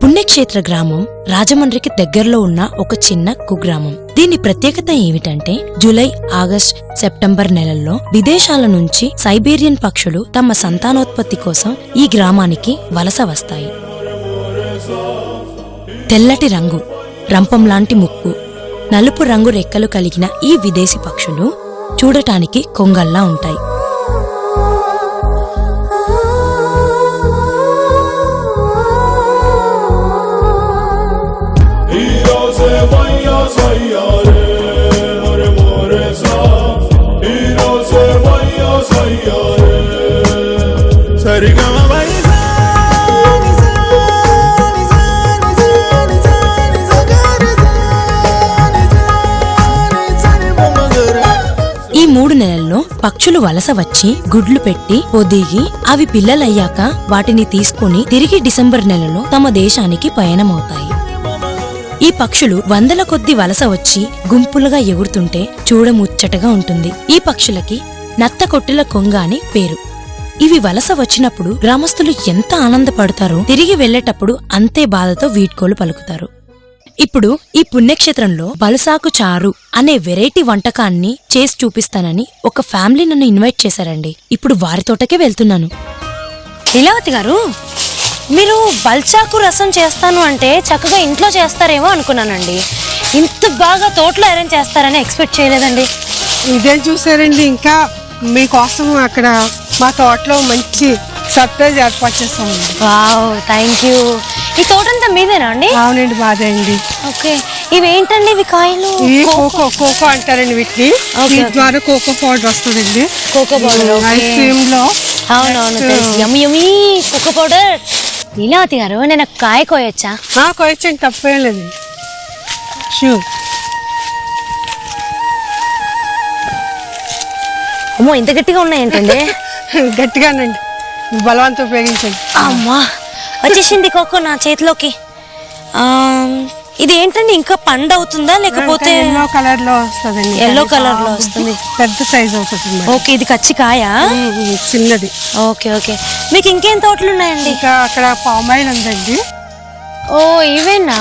పుణ్యక్షేత్ర గ్రామం రాజమండ్రికి దగ్గరలో ఉన్న ఒక చిన్న కుగ్రామం. దీని ప్రత్యేకత ఏమిటంటే జూలై, ఆగస్ట్, సెప్టెంబర్ నెలల్లో విదేశాల నుంచి సైబీరియన్ పక్షులు తమ సంతానోత్పత్తి కోసం ఈ గ్రామానికి వలస వస్తాయి. తెల్లటి రంగు, రంపంలాంటి ముక్కు, నలుపు రంగు రెక్కలు కలిగిన ఈ విదేశీ పక్షులు చూడటానికి కొంగల్లా ఉంటాయి. ఈ 3 నెలల్లో పక్షులు వలస వచ్చి గుడ్లు పెట్టి పొదిగి అవి పిల్లలయ్యాక వాటిని తీసుకుని తిరిగి డిసెంబర్ నెలలో తమ దేశానికి పయనమవుతాయి. ఈ పక్షులు వందల కొద్ది వలస వచ్చి గుంపులుగా ఎగురుతుంటే చూడముచ్చటగా ఉంటుంది. ఈ పక్షులకి నత్త కొట్టిల కొంగ అని పేరు. ఇవి వలస వచ్చినప్పుడు గ్రామస్తులు ఎంత ఆనందపడతారో తిరిగి వెళ్లేటప్పుడు అంతే బాధతో వీడ్కోలు పలుకుతారు. ఇప్పుడు ఈ పుణ్యక్షేత్రంలో బలుసాకు చారు అనే వెరైటీ వంటకాన్ని చేసి చూపిస్తానని ఒక ఫ్యామిలీ నన్ను ఇన్వైట్ చేశారండి. ఇప్పుడు వారి తోటకే వెళ్తున్నాను. లీలావతి గారు, మీరు బల్చాకు రసం చేస్తాను అంటే చక్కగా ఇంట్లో చేస్తారేమో అనుకున్నానండి. ఇంత బాగా తోటలో అరేంజ్ చేస్తారని ఎక్స్పెక్ట్ చేయలేదండి. ఇదే చూసారండి, ఇంకా మీకోసం అక్కడ మా తోటలో మంచి సర్ప్రైజ్ ఏర్పాటు చేస్తామండి. Wow, thank you. ఈ తోటంతా మీదేనా అండి? అవునండి, మాదే అండి. ఓకే, ఇవేంటండి ఇవి కాయలు? ఇవి కోకో అంటారండి వీటిని. వీటి ద్వారా కోకో పౌడర్ వస్తుందండి. కోకో పౌడర్ ఐస్ క్రీమ్ లో. అవునవును, యమ్మీ యమ్మీ కోకో పౌడర్. లీలావతి గారు, నేను కాయ కోయొచ్చా? కోయచ్చండి, తప్పేం లేదు. షూర్. అమ్మో, ఇంత గట్టిగా ఉన్నాయేంటండి? గట్టిగానండి, బలవంతం ఉపయోగించండి. అమ్మా, వచ్చేసింది కోకో నా చేతిలోకి. ఇది ఏంటండి, ఇంకా పండు అవుతుందా లేకపోతే? ఎల్లో కలర్ లో వస్తుందండి. ఎల్లో కలర్ లో వస్తుంది, పెద్ద సైజ్ అవుతుంది. ఓకే, ఇది కచ్చికాయ? చిన్నది. Okay okay. మీకు ఇంకేం తోటలు ఉన్నాయండి? ఇంకా అక్కడ పామాయిల్ ఉందండి. ఓ, ఇవేనా?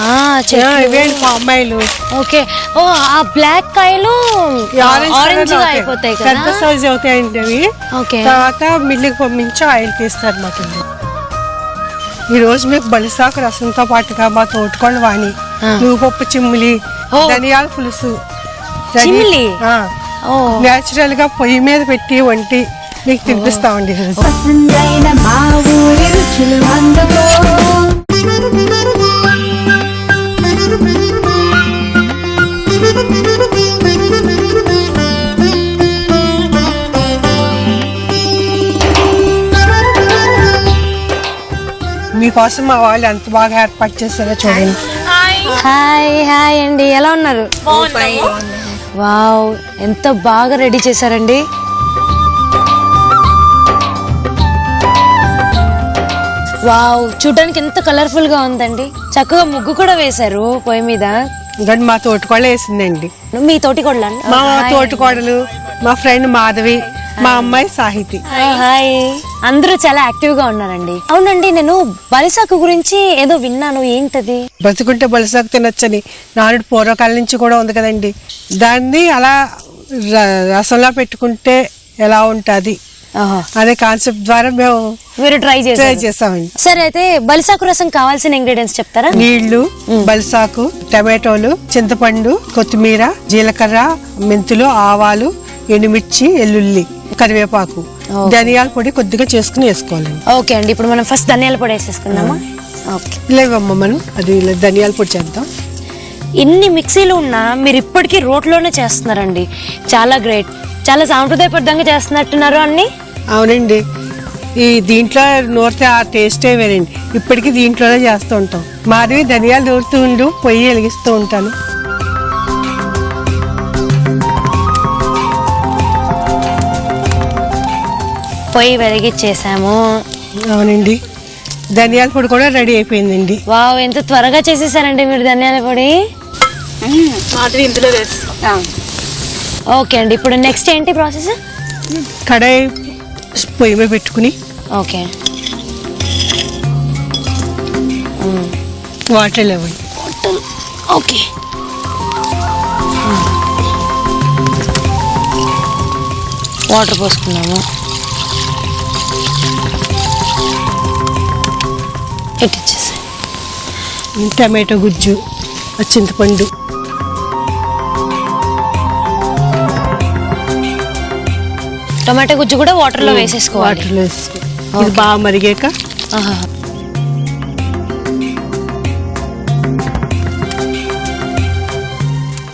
ఇవేంటి పామాయిల్? ఓకే. ఓ, ఆ బ్లాక్ కాయలు ఆరెంజ్ గా అయిపోతాయి కదా, పెద్ద సైజ్ అవుతాయండి అవి. ఓకే. తర్వాత మిల్లుకి పంపించి ఆయిల్ తీస్తారు మాకు. ఈ రోజు మీకు బలిసాకు రసంతో పాటుగా మా తోటకోళ్ళ వాణి, నువ్వుపప్పు చిమ్మిలి, ధనియాల పులుసు నేచురల్ గా పొయ్యి మీద పెట్టి వంటి మీకు తినిపిస్తామండి. మీకోసం మా వాళ్ళు ఎంత బాగా ఏర్పాటు చేస్తారో చూడండి. హాయ్ హాయ్ అండి, ఎలా ఉన్నారు? వావ్, ఎంత బాగా రెడీ చేశారండి. వావ్, చూడడానికి ఎంత కలర్ఫుల్ గా ఉందండి. చక్కగా ముగ్గు కూడా వేశారు పొయ్యి మీద. ఇంకా మా తోటకోళ్ళ వేసిందండి. మీ తోటికోడలు? మా తోటకోడలు, మా ఫ్రెండ్ మాధవి, మా అమ్మాయి సాహితి. హాయ్, అందరూ చాలా యాక్టివ్ గా ఉన్నారండి. అవునండి, నేను బలిసాకు గురించి ఏదో విన్నాను, ఏంటది? బతుకుంటే బలిసాకు తినొచ్చని నానుడు పూర్వకాలం నుంచి కూడా ఉంది కదండి. దాన్ని అలా రసంలో పెట్టుకుంటే ఎలా ఉంటది అనే కాన్సెప్ట్ ద్వారా మీరు ట్రై చేసామండి. సరే, అయితే బలిసాకు రసం కావాల్సిన ఇంగ్రీడియంట్స్ చెప్తారా? నీళ్లు, బలిసాకు, టమాటోలు, చింతపండు, కొత్తిమీర, జీలకర్ర, మెంతులు, ఆవాలు, ఎండుమిర్చి, ఎల్లుల్లి, కరివేపాకు, ధనియాల పొడి కొద్దిగా చేసుకుని వేసుకోవాలండి. ఓకే అండి, ఇప్పుడు మనం ఫస్ట్ ధనియాల పొడి వేసేసుకుందామా? ఓకే, లేవమ్మా, మనం అది ధనియాల పొడి చేద్దాం. ఇన్ని మిక్సీలు ఉన్నా మీరు ఇప్పటికీ రోట్లోనే చేస్తున్నారండి. చాలా గ్రేట్, చాలా సాంప్రదాయబద్ధంగా చేస్తున్నట్టున్నారు అన్ని. అవునండి, ఈ దీంట్లో నూరితే ఆ టేస్టే వేరండి. ఇప్పటికీ దీంట్లోనే చేస్తూ ఉంటాం. మాది ధనియాలు నూరుతూ ఉండు, పొయ్యి వెలిగిస్తూ ఉంటాను. పొయ్యి వెలిగించేసాము. అవునండి, ధనియాల పొడి కూడా రెడీ అయిపోయిందండి. వావ్, ఎంత త్వరగా చేసేసారండి మీరు ధనియాల పొడి. ఇందులో వేస్తాం. ఓకే అండి, ఇప్పుడు నెక్స్ట్ ఏంటి ప్రాసెస్? కడాయి పొయ్యి మీద పెట్టుకుని ఓకే వాటర్ లేవు. ఓకే. వాటర్ పోసుకున్నాము. ఇచ్చేసి టమాటో గుజ్జు, చింతపండు, టమాటో గుజ్జు కూడా వాటర్లో వేసేసుకోవాలి. వాటర్లో వేసుకో. ఇది బాగా మరిగాక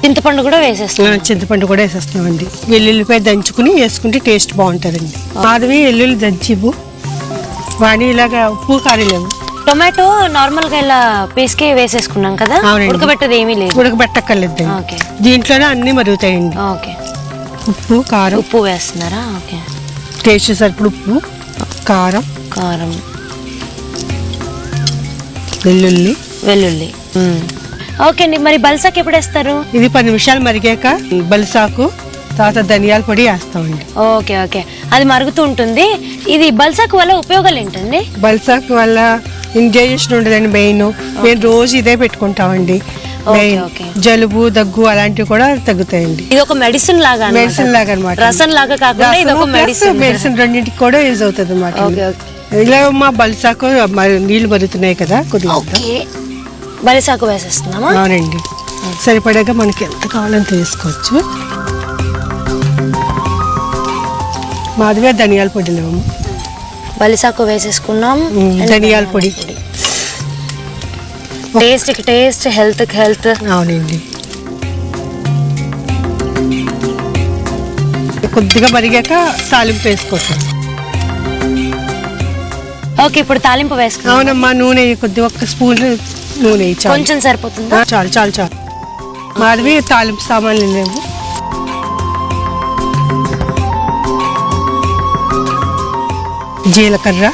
చింతపండు కూడా వేసేస్తాం. చింతపండు కూడా వేసేస్తున్నామండి. వెల్లుల్లిపాయ దంచుకుని వేసుకుంటే టేస్ట్ బాగుంటుందండి. మాధవి వెల్లుల్లి దంచివు వాడి ఇలాగా ఉప్పు కారం లేవు. టొమాటో నార్మల్ గా ఇలా పేస్కే వేసేసుకున్నాం కదా, ఉడకబెట్టది ఏమీ లేదు. ఉడకబెట్టక్కర్లేదు. ఓకే. దీంట్లోనే అన్ని మరుగుతాయండి. ఓకే. ఉప్పు కారం. ఉప్పు వేస్తున్నారా? ఓకే. టేస్ట్ సరిపడు ఉప్పు, కారం, వెల్లుల్లి. ఓకే అండి. మరి బల్సాక్ ఎప్పుడు వేస్తారు? ఇది 10 నిమిషాలు మరిగాక బల్సాకు, తర్వాత ధనియాల పొడి వేస్తామండి. Okay okay. అది మరుగుతూ ఉంటుంది. ఇది బల్సాక్ వల్ల ఉపయోగాలు ఏంటండి? బల్సాక్ వల్ల ఇండైజెషన్ ఉండదండి. మెయిన్ మేము రోజు ఇదే పెట్టుకుంటామండి. జలుబు, దగ్గు అలాంటివి కూడా తగ్గుతాయండి. ఇది ఒక మెడిసిన్ లాగా అనమాట. రసం లాగా కాకుండా ఇది ఒక మెడిసిన్ రెండింటికి కూడా యూజ్ అవుతుంది అనమాట. ఇలా మా బల్సాకు నీళ్లు మరుగుతున్నాయి కదా, కొద్దిగా బల్సాకు వేసేస్తున్నామా? అవునండి. సరిపడగా మనకి ఎంత కావాలని తీసుకోవచ్చు. మాదివే ధనియాల పొడి లేవు. బలిసాకు వేసేసుకున్నాం. ధనియాల పొడి టేస్ట్, హెల్త్. అవునండి. కొద్దిగా మరిగాక తాలింపు వేసుకోవచ్చు. ఓకే. ఇప్పుడు తాలింపు వేసుకున్నాం. అవునమ్మా. నూనె కొద్దిగా 1 స్పూన్ నూనె కొంచెం సరిపోతుందా? చాలు. మాదివి తాలింపు సామాన్లు లేవు. జీలకర్ర,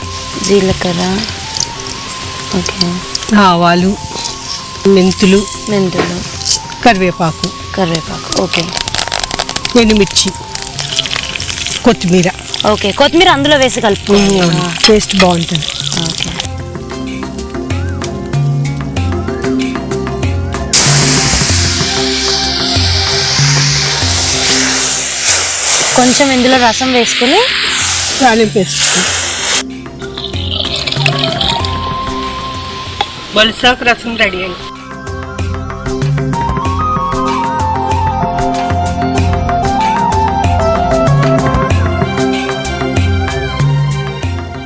ఓకే. ఆవాలు, మెంతులు, కరివేపాకు, ఓకే. ఎండుమిర్చి, కొత్తిమీర. ఓకే. కొత్తిమీర అందులో వేసి కలుపు. టేస్ట్ బాగుంటుంది. ఓకే. కొంచెం ఇందులో రసం వేసుకుని తాలింపు వేసుకుంటాం. బల్సాకు రసం రెడీ అండి.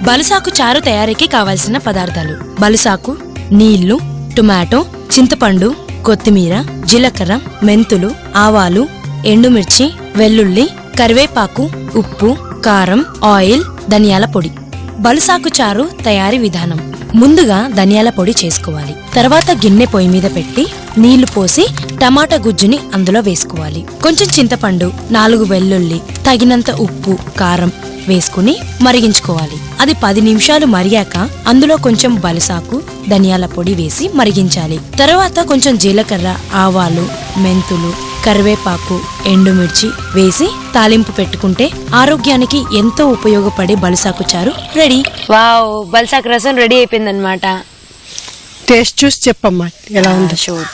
బలుసాకు చారు తయారీకి కావలసిన పదార్థాలు: బలుసాకు, నీళ్లు, టొమాటో, చింతపండు, కొత్తిమీర, జీలకర్ర, మెంతులు, ఆవాలు, ఎండుమిర్చి, వెల్లుల్లి, కరివేపాకు, ఉప్పు, కారం, ఆయిల్, ధనియాల పొడి. బలుసాకు చారు తయారీ విధానం: ముందుగా ధనియాల పొడి చేసుకోవాలి. తర్వాత గిన్నె పొయ్యి మీద పెట్టి నీళ్లు పోసి టమాటా గుజ్జుని అందులో వేసుకోవాలి. కొంచెం చింతపండు, 4 వెల్లుల్లి, తగినంత ఉప్పు, కారం వేసుకుని మరిగించుకోవాలి. అది 10 నిమిషాలు మరిగాక అందులో కొంచెం బలుసాకు, ధనియాల పొడి వేసి మరిగించాలి. తర్వాత కొంచెం జీలకర్ర, ఆవాలు, మెంతులు, కరివేపాకు, ఎండుమిర్చి వేసి తాలింపు పెట్టుకుంటే ఆరోగ్యానికి ఎంతో ఉపయోగపడే బలుసాకు చారు రెడీ. వావ్, బల్సాకు రసం రెడీ అయిపోయిందన్నమాట. టేస్ట్ చూసి చెప్పమ్మా ఎలా ఉందో. షూర్.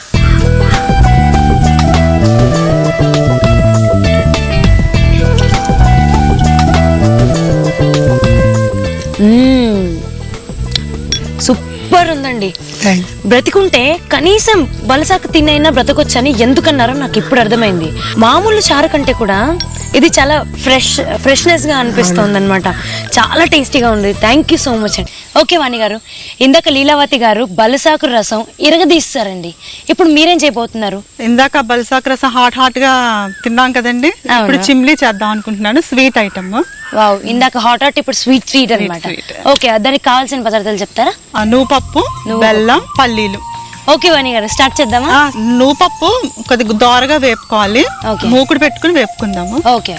సూపర్ ఉందండి. బ్రతికుంటే కనీసం బలసాకు తినైనా బ్రతకొచ్చని ఎందుకన్నారో నాకు ఇప్పుడు అర్థమైంది. మామూలు చారు కంటే కూడా ఇది చాలా ఫ్రెష్నెస్ గా అనిపిస్తుంది అనమాట. చాలా టేస్టీగా ఉంది. థ్యాంక్ యూ సో మచ్ అండి. ఓకే వాణి గారు, ఇందాక లీలావతి గారు బలసాకు రసం ఇరగదీస్తారండి. ఇప్పుడు మీరేం చేయబోతున్నారు? ఇందాక బలసాకు రసం హాట్ గా తిన్నాం కదండి, ఇప్పుడు చిమ్లీ చేద్దాం అనుకుంటున్నాను. Sweet item. వావ్, ఇందాక హాట్ ఇప్పుడు స్వీట్ అన్నమాట. ఓకే, దానికి కావాల్సిన పదార్థాలు చెప్తారా? నువ్వుపప్పు, బెల్లం, పల్లీలు. ఓకే వాణి గారు, స్టార్ట్ చేద్దామా? నువ్వుపప్పు కొద్దిగా దోరగా వేపుకోవాలి. మూకుడు పెట్టుకుని వేపుకుందాము. ఓకే.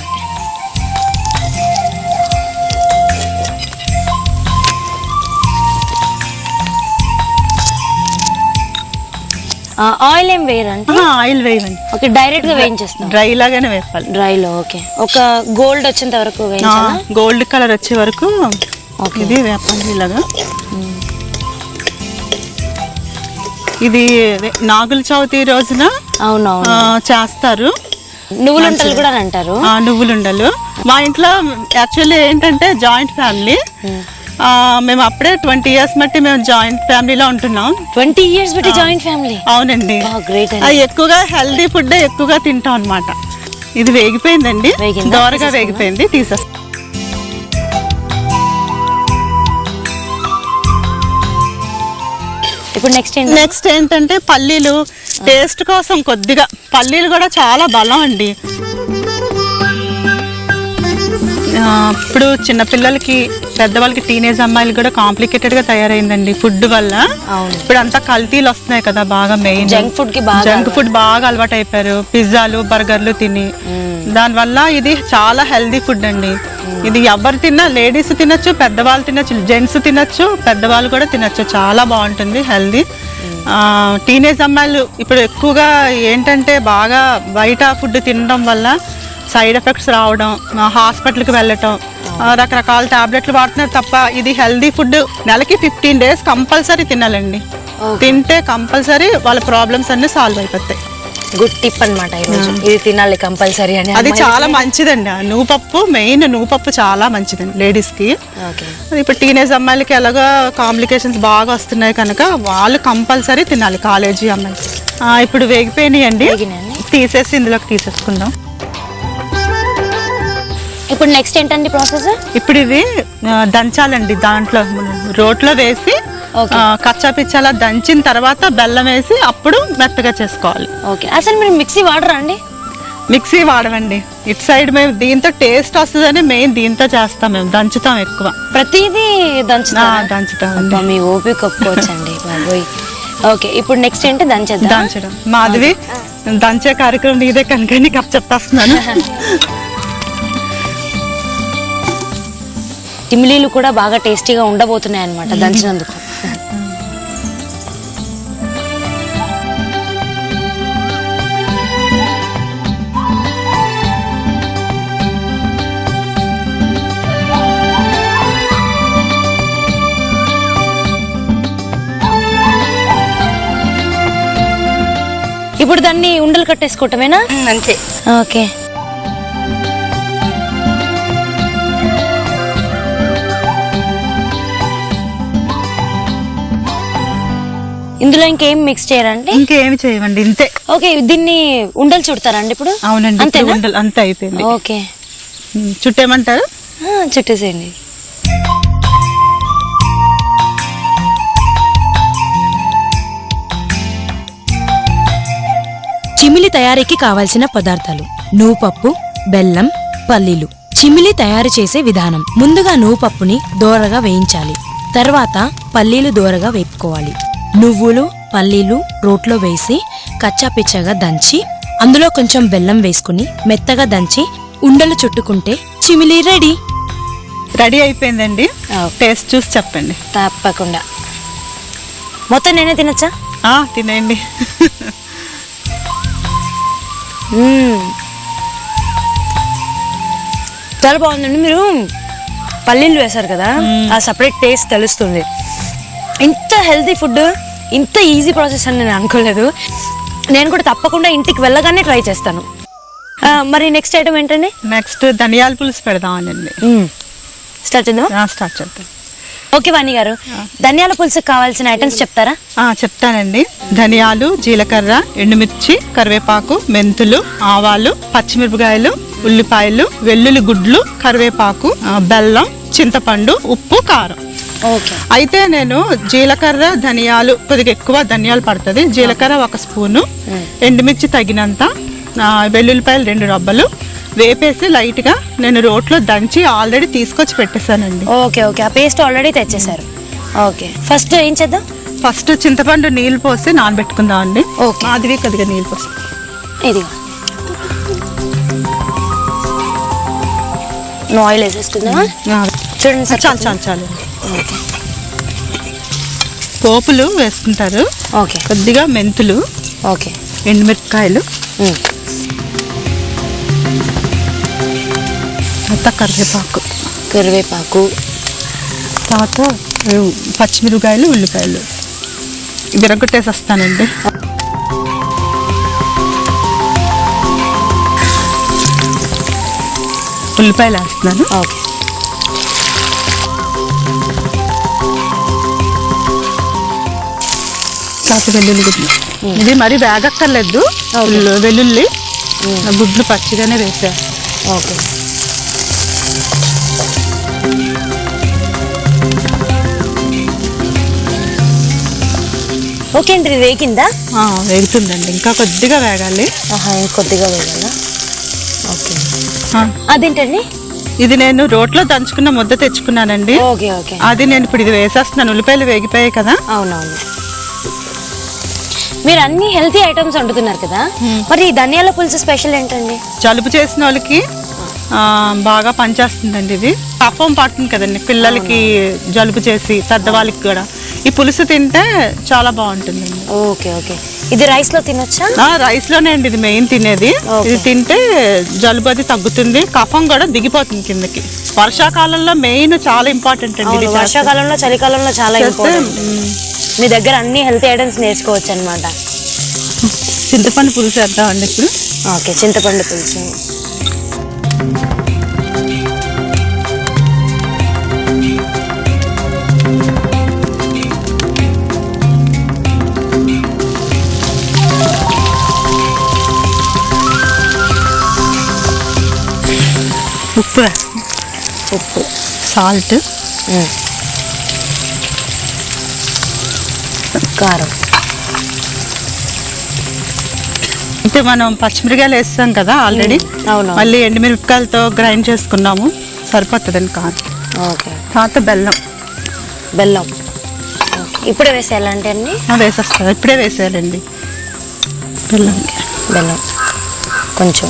ఆయిల్ ఏం వేయరండి? ఆయిల్ వేయండి. ఓకే, డైరెక్ట్ గా వేయించేస్తాం. డ్రై లాగానే వేపాలి. డ్రైలో. ఓకే, ఒక గోల్డ్ వచ్చేంత వరకు వేయించాలా? గోల్డ్ కలర్ వచ్చే వరకు ఇది వేపాలి ఇలాగా. ఇది నాగుల చవితి రోజున అవునవును చేస్తారు. నువ్వులుంటలు కూడా అని అంటారు. నువ్వులుండలు. మా ఇంట్లో యాక్చువల్లీ ఏంటంటే జాయింట్ ఫ్యామిలీ. మేము అప్పుడే 20 years బట్టి మేము జాయింట్ ఫ్యామిలీలో ఉంటున్నాం. 20 years బట్టి జాయింట్ ఫ్యామిలీ. అవునండి. గ్రేట్. అది ఎక్కువగా హెల్దీ ఫుడ్ ఎక్కువగా తింటాం అన్నమాట. ఇది వేగిపోయిందండి, దోరగా వేగిపోయింది, తీసేస్తాం. ఇప్పుడు నెక్స్ట్ ఏంటంటే పల్లీలు. టేస్ట్ కోసం కొద్దిగా పల్లీలు కూడా చాలా బలం అండి. ఇప్పుడు చిన్నపిల్లలకి, పెద్దవాళ్ళకి, టీనేజ్ అమ్మాయిలు కూడా కాంప్లికేటెడ్ గా తయారైందండి ఫుడ్ వల్ల. ఇప్పుడు అంతా కల్తీలు వస్తున్నాయి కదా బాగా. మెయిన్ జంక్ ఫుడ్ బాగా అలవాటు అయిపోయారు, పిజ్జాలు బర్గర్లు తిని. దానివల్ల ఇది చాలా హెల్దీ ఫుడ్ అండి. ఇది ఎవరు తిన్నా, లేడీస్ తినొచ్చు, పెద్దవాళ్ళు తినొచ్చు, జెంట్స్ తినొచ్చు, పెద్దవాళ్ళు కూడా తినొచ్చు. చాలా బాగుంటుంది, హెల్దీ. టీనేజ్ అమ్మాయిలు ఇప్పుడు ఎక్కువగా ఏంటంటే బాగా బయట ఫుడ్ తినడం వల్ల సైడ్ ఎఫెక్ట్స్ రావడం, హాస్పిటల్కి వెళ్ళటం, రకరకాల టాబ్లెట్లు వాడుతున్నారు తప్ప ఇది హెల్దీ ఫుడ్ నెలకి 15 days కంపల్సరీ తినాలండి. తింటే కంపల్సరీ వాళ్ళ ప్రాబ్లమ్స్ అన్ని సాల్వ్ అయిపోతాయి. గుడ్ టిప్ అన్నమాట ఈరోజు. ఇది తినాలి కంపల్సరీ అని. అది చాలా మంచిదండి. నువ్వుపప్పు, మెయిన్ నువ్వుపప్పు చాలా మంచిదండి లేడీస్కి. ఇప్పుడు టీనేజ్ అమ్మాయిలకి ఎలాగో కాంప్లికేషన్స్ బాగా వస్తున్నాయి కనుక వాళ్ళు కంపల్సరీ తినాలి, కాలేజీ అమ్మాయిలు. ఇప్పుడు వేగిపోయినాయండి, తీసేసి ఇందులోకి తీసేసుకుందాం. ఇప్పుడు నెక్స్ట్ ఏంటండి ప్రాసెస్? ఇప్పుడు ఇది దంచాలండి. దాంట్లో రోట్లో వేసి కచ్చా పిచ్చలా దంచిన తర్వాత బెల్లం వేసి అప్పుడు మెత్తగా చేసుకోవాలి. ఓకే. అసలు మీరు మిక్సీ వాడరా అండి? మిక్సీ వాడమండి. ఇటు సైడ్ మేము దీంతో టేస్ట్ వస్తుందని మెయిన్ దీంతో చేస్తాం, మేము దంచుతాం ఎక్కువ. ప్రతిదీ దంచుతాం. మీ ఓపిక ఒప్పుకోవచ్చండి బాబోయ్. ఓకే, ఇప్పుడు నెక్స్ట్ ఏంటి? దంచడం. మాధవి, దంచే కార్యక్రమం నీదే కనుక నీకు అప్ చెప్పేస్తున్నాను. తిమిలీలు కూడా బాగా టేస్టీగా ఉండబోతున్నాయి అన్నమాట దంచినందుకు. ఇప్పుడు దాన్ని ఉండలు కట్టేసుకోవటమేనా? అంతే. ఓకే. ఇందులో ఇంకేం మిక్స్ చేయరండి? ఇంకేమి చేయమండి, ఇంతే. ఓకే, దీన్ని ఉండలు చుడతారండి ఇప్పుడు? అవునండి, ఉండలు అంతే అయిపోయింది. ఓకే, చుట్టేమంటారు? చుట్టేసేయండి. చిమిలి తయారీకి కావలసిన పదార్థాలు: నువ్వుపప్పు, బెల్లం, పల్లీలు. చిమిలి తయారు చేసే విధానం: ముందుగా నువ్వుపప్పుని దోరగా వేయించాలి. తర్వాత పల్లీలు దోరగా వేపుకోవాలి. నువ్వులు, పల్లీలు రోట్లో వేసి కచ్చాపిచ్చగా దంచి అందులో కొంచెం బెల్లం వేసుకుని మెత్తగా దంచి ఉండలు చుట్టుకుంటే చిమిలి రెడీ. రెడీ అయిపోయిందండి. టేస్ట్ చూసి చెప్పండి. తప్పకుండా. మొత్తం నేనే తినచ్చా? తినేయండి. చాలా బాగుందండి. మీరు పల్లీలు వేశారు కదా, ఆ సపరేట్ టేస్ట్ తెలుస్తుంది. ఇంత హెల్తీ ఫుడ్, ఇంత ఈజీ ప్రాసెస్ అని నేను అనుకోలేదు. నేను కూడా తప్పకుండా ఇంటికి వెళ్ళగానే ట్రై చేస్తాను. మరి నెక్స్ట్ ఐటమ్ ఏంటండి? నెక్స్ట్ ధనియాల పులుసు పెడదామనండి. స్టార్ట్ చేద్దాం. స్టార్ట్ చేద్దాం. ఓకే వాణి గారు, ధనియాల పులుసుకి కావాల్సిన ఐటమ్స్ చెప్తారా? చెప్తానండి. ధనియాలు, జీలకర్ర, ఎండుమిర్చి, కరివేపాకు, మెంతులు, ఆవాలు, పచ్చిమిరపకాయలు, ఉల్లిపాయలు, వెల్లుల్లి గుడ్లు, కరివేపాకు, బెల్లం, చింతపండు, ఉప్పు, కారం. అయితే నేను జీలకర్ర, ధనియాలు కొద్దిగా ఎక్కువ ధనియాలు పడుతుంది. జీలకర్ర 1 స్పూను, ఎండుమిర్చి తగినంత, వెల్లుల్లిపాయలు 2 రబ్బలు వేపేసి లైట్ గా నేను రోట్లో దంచి ఆల్రెడీ తీసుకొచ్చి పెట్టేశానండి. ఓకే ఓకే, ఆ పేస్ట్ ఆల్రెడీ తెచ్చేసారు. ఓకే, ఫస్ట్ ఏం చేద్దాం? ఫస్ట్ చింతపండు నీళ్ళు పోసి నానబెట్టుకుందాం అండి. మాదిరి కొద్దిగా నీళ్ళు పోసి ఇది ఆయిల్ వేసేసుకుందాం. చూడండి సార్, చాలు చాలు చాలు. పోపులు వేసుకుంటారు. ఓకే, కొద్దిగా మెంతులు, ఓకే, ఎండుమిరపకాయలు, తర్వాత కరివేపాకు, తర్వాత పచ్చిమిరపకాయలు, ఉల్లిపాయలు. విరగొట్టేసేస్తానండి. ఉల్లిపాయలు వేస్తున్నాను. ఓకే. కాస్త వెల్లుల్లి గుడ్లు. ఇది మరి వేగక్కర్లేదు. వెల్లుల్లి గుడ్లు పచ్చిగానే వేసా. ఓకే. ఓకే అండి, ఇది వేగిందా? వేగుతుందండి, ఇంకా కొద్దిగా వేగాలి. కొద్దిగా వేగాలా? ఓకే. అదేంటండి? ఇది నేను రోట్లో దంచుకున్న ముద్ద తెచ్చుకున్నానండి. Okay okay. అది నేను ఇప్పుడు ఇది వేసేస్తున్నాను. ఉల్లిపాయలు వేగిపోయాయి కదా. అవునవును. మీరు అన్ని హెల్తీ ఐటమ్స్ వండుతున్నారు కదా, మరి ఈ ధనియాల పులుసు స్పెషల్ ఏంటండి? జలుబు చేసిన వాళ్ళకి బాగా పనిచేస్తుందండి. ఇది కఫం పడుతుంది కదండి పిల్లలకి, జలుబు చేసి పెద్దవాళ్ళకి కూడా ఈ పులుసు తింటే చాలా బాగుంటుందండి. Okay okay. ఇది రైస్ లో తినొచ్చా? రైస్ లోనే అండి ఇది మెయిన్ తినేది. ఇది తింటే జలుబు అది తగ్గుతుంది, కఫం కూడా దిగిపోతుంది కిందకి. వర్షాకాలంలో మెయిన్ చాలా ఇంపార్టెంట్ అండి. వర్షాకాలంలో చలికాలంలో చాలా ఇంపార్టెంట్. మీ దగ్గర అన్ని హెల్తీ ఐటమ్స్ నేర్చుకోవచ్చు అనమాట. చింతపండు పులుసు వేద్దామండి ఇప్పుడు. ఓకే, చింతపండు పులుసు. ఉప్పు వేస్తాం. ఉప్పు, సాల్ట్, కారం. అంటే మనం పచ్చిమిరకాయలు వేస్తాం కదా ఆల్రెడీ. అవును. మళ్ళీ ఎండుమిరపకాయలతో గ్రైండ్ చేసుకున్నాము, సరిపోతుందండి కారం. ఓకే. తర్వాత బెల్లం. బెల్లం ఇప్పుడే వేసేయాలంటే అండి? వేసేస్తాను, ఇప్పుడే వేసేయాలండి బెల్లం. బెల్లం కొంచెం.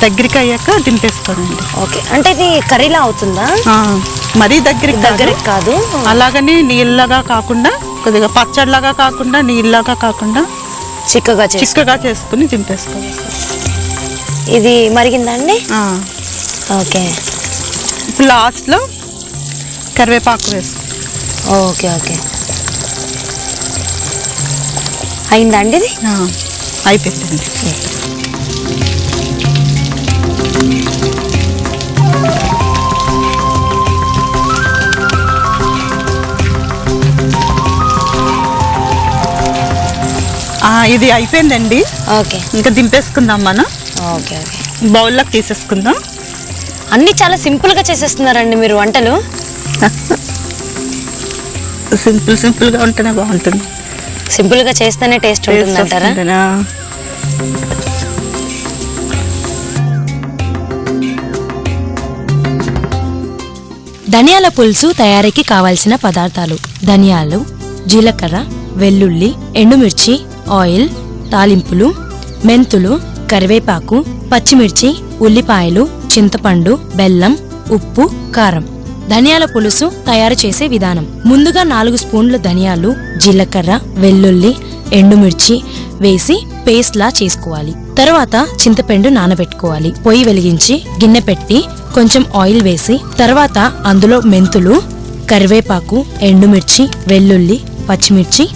దగ్గరికి అయ్యాక దింపేసుకోండి. ఓకే. అంటే ఇది కర్రీలా అవుతుందా? మరీ దగ్గరికి కాదు, అలాగని నీళ్ళగా కాకుండా, కొద్దిగా పచ్చడిలాగా కాకుండా, నీళ్ళగా కాకుండా చిక్కగా చేసుకుని దింపేసుకోవాలి. ఇది మరిగిందా అండి? ఓకే. ఇప్పుడు లాస్ట్లో కరివేపాకు వేసుకో. Okay okay. అయిందా అండి ఇది? అయిపోయిందండి. ఇది అయిపోయిందండి. ఓకే, ఇంకా దింపేసుకుందాం మనం. Okay okay. బౌల్లోకి తీసేసుకుందాం. అన్ని చాలా సింపుల్ గా చేసేస్తున్నారండి మీరు వంటలు. సింపుల్ గా ఉంటేనే బాగుంటుంది. సింపుల్ గా చేస్తేనే టేస్ట్ ఉంటుంది అంటారా? ధనియాల పులుసు తయారీకి కావాల్సిన పదార్థాలు: ధనియాలు, జీలకర్ర, వెల్లుల్లి, ఎండుమిర్చి, ఆయిల్, తాలింపులు, మెంతులు, కరివేపాకు, పచ్చిమిర్చి, ఉల్లిపాయలు, చింతపండు, బెల్లం, ఉప్పు, కారం. ధనియాల పులుసు తయారు చేసే విధానం: ముందుగా 4 స్పూన్ల ధనియాలు, జీలకర్ర, వెల్లుల్లి, ఎండుమిర్చి వేసి పేస్ట్ లా చేసుకోవాలి. తర్వాత చింతపండు నానబెట్టుకోవాలి. పొయ్యి వెలిగించి గిన్నె పెట్టి కొంచెం ఆయిల్ వేసి తర్వాత అందులో మెంతులు, కరివేపాకు, ఎండుమిర్చి, వెల్లుల్లి, పచ్చిమిర్చి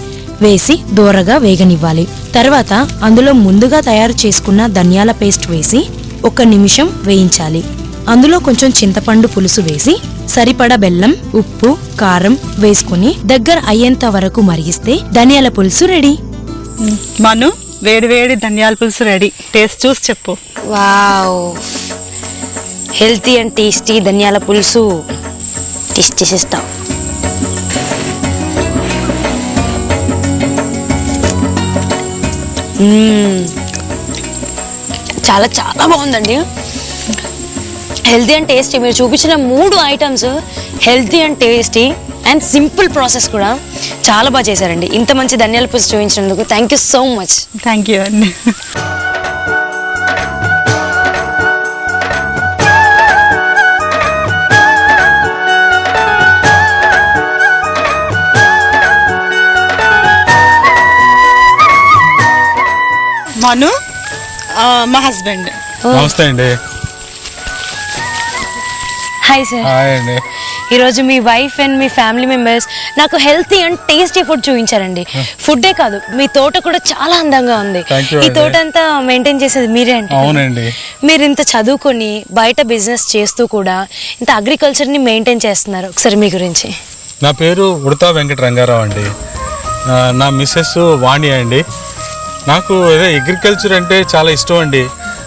వేసి దోరగా వేగనివ్వాలి. తర్వాత అందులో ముందుగా తయారు చేసుకున్న ధనియాల పేస్ట్ వేసి 1 నిమిషం వేయించాలి. అందులో కొంచెం చింతపండు పులుసు వేసి సరిపడా బెల్లం, ఉప్పు, కారం వేసుకుని దగ్గర అయ్యేంత వరకు మరిగిస్తే ధనియాల పులుసు రెడీ. మను, వేడి వేడి ధనియాల పులుసు రెడీ. టేస్ట్ చూసి చెప్పు. వావ్, హెల్తీ అండ్ టేస్టీ ధనియాల పులుసు. టేస్ట్ చేసేస్తాం. చాలా చాలా బాగుందండి. Healthy and tasty. మీరు చూపించిన 3 items healthy and tasty and simple process కూడా చాలా బాగా చేశారండి. ఇంత మంచి ధనియాల పులుసు చూపించినందుకు thank you so much. Thank you అండి. మను, మా హస్బెండ్. నమస్తే అండి. Hi sir. హాయ్ అండి. ఈరోజు మీ వైఫ్ అండ్ మీ ఫ్యామిలీ మెంబర్స్ నాకు హెల్తీ అండ్ టేస్టీ ఫుడ్ చూపించారండి. ఫుడ్డే కాదు, మీ తోట కూడా చాలా అందంగా ఉంది. ఈ తోట అంతా మెయింటైన్ చేసేది మీరే అంటే. అవునండి. మీరు ఇంత చదువుకొని బయట బిజినెస్ చేస్తూ కూడా ఇంత అగ్రికల్చర్ని మెయింటైన్ చేస్తున్నారు. ఒకసారి మీ గురించి. నా పేరు ఉడతా వెంకట రంగారావు అండి. నా మిస్సెస్ వాణి అండి. నాకు అదే అగ్రికల్చర్ అంటే చాలా ఇష్టం అండి.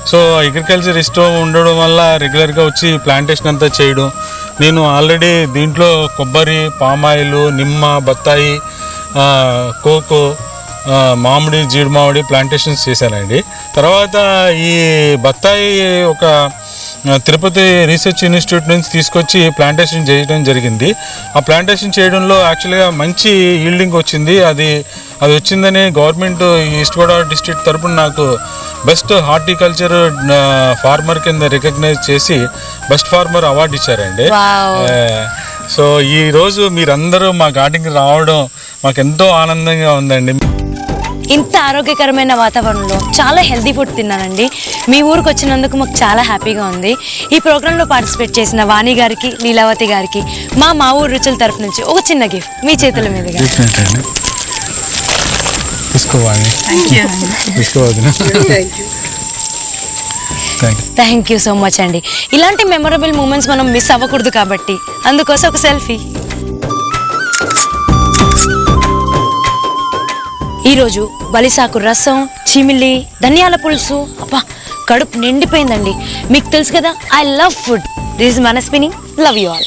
సో అగ్రికల్చర్ ఇష్టం ఉండడం వల్ల రెగ్యులర్గా వచ్చి ప్లాంటేషన్ అంతా చేయడం. నేను ఆల్రెడీ దీంట్లో కొబ్బరి, పామాయిల్, నిమ్మ, బత్తాయి, కోకో, మామిడి, జీడి మామిడి ప్లాంటేషన్స్ చేశానండి. తర్వాత ఈ బత్తాయి ఒక తిరుపతి రీసెర్చ్ ఇన్స్టిట్యూట్ నుంచి తీసుకొచ్చి ప్లాంటేషన్ చేయడం జరిగింది. ఆ ప్లాంటేషన్ చేయడంలో యాక్చువల్గా మంచి ఈల్డింగ్ వచ్చింది. అది వచ్చిందని గవర్నమెంట్ ఈస్ట్ గోదావరి డిస్ట్రిక్ట్ తరపున నాకు బెస్ట్ హార్టికల్చర్ ఫార్మర్ కింద రికగ్నైజ్ చేసి బెస్ట్ ఫార్మర్ అవార్డు ఇచ్చారండి. సో ఈరోజు మీరందరూ మా గార్డెన్కి రావడం మాకు ఎంతో ఆనందంగా ఉందండి. ఇంత ఆరోగ్యకరమైన వాతావరణంలో చాలా హెల్తీ ఫుడ్ తిన్నానండి. మీ ఊరికి వచ్చినందుకు మాకు చాలా హ్యాపీగా ఉంది. ఈ ప్రోగ్రాంలో పార్టిసిపేట్ చేసిన వాణి గారికి, లీలావతి గారికి మా ఊరు రుచుల తరఫు నుంచి ఒక చిన్న గిఫ్ట్ మీ చేతుల మీదుగా. థ్యాంక్ యూ సో మచ్ అండి. ఇలాంటి మెమొరబుల్ మూమెంట్స్ మనం మిస్ అవ్వకూడదు కాబట్టి అందుకోసం ఒక సెల్ఫీ. ఈరోజు బలిసాకు రసం, చిమిలి, ధనియాల పులుసు, అబ్బా కడుపు నిండిపోయిందండి. మీకు తెలుసు కదా, I love food. This is Manaswini. Love you all.